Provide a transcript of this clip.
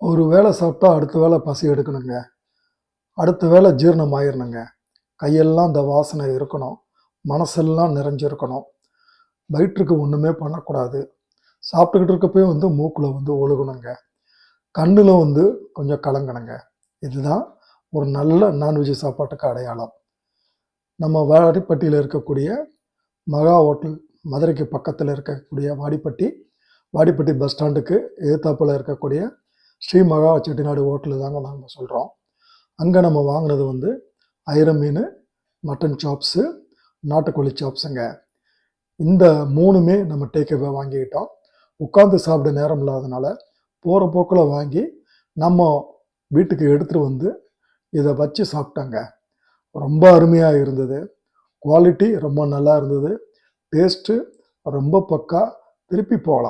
ஒரு வேளை சாப்பிட்டா அடுத்த வேளை பசி எடுக்கணுங்க. அடுத்த வேளை ஜீரணம் ஆயிரணுங்க. கையெல்லாம் அந்த வாசனை இருக்கணும். மனசெல்லாம் நிறைஞ்சிருக்கணும். வயிற்றுக்கு ஒண்ணுமே பண்ணக்கூடாது. சாப்பிட்டுக்கிட்டு இருக்கப்பயே மூக்குல ஒழுகணுங்க. கண்ணுல கொஞ்சம் கலங்கணுங்க. இதுதான் ஒரு நல்ல நான்வெஜ் சாப்பாட்டுக்கு அடையாளம். நம்ம வாடிப்பட்டியில இருக்கக்கூடிய மகா ஹோட்டல், மதுரைக்கு பக்கத்துல இருக்கக்கூடிய வாடிப்பட்டி பஸ் ஸ்டாண்டுக்கு எதிர்த்தாப்புல இருக்கக்கூடிய ஸ்ரீ மகா செட்டிநாடு ஹோட்டலு தாங்க நாங்க சொல்றோம். அங்க நம்ம வாங்குனது ஐர மீனு, மட்டன் சாப்ஸு, நாட்டுக்கோழி சாப்ஸுங்க. இந்த 3மே நம்ம டேக் அவே வாங்கிக்கிட்டோம். உட்கார்ந்து சாப்பிட நேரம் இல்லாதனால, போற போக்குல வாங்கி நம்ம வீட்டுக்கு எடுத்துட்டு வந்து இத வச்சு சாப்பிட்டோங்க. ரொம்ப அருமையா இருந்தது. குவாலிட்டி ரொம்ப நல்லா இருந்தது. டேஸ்ட்டு ரொம்ப பக்கா. திருப்பி போலாம்.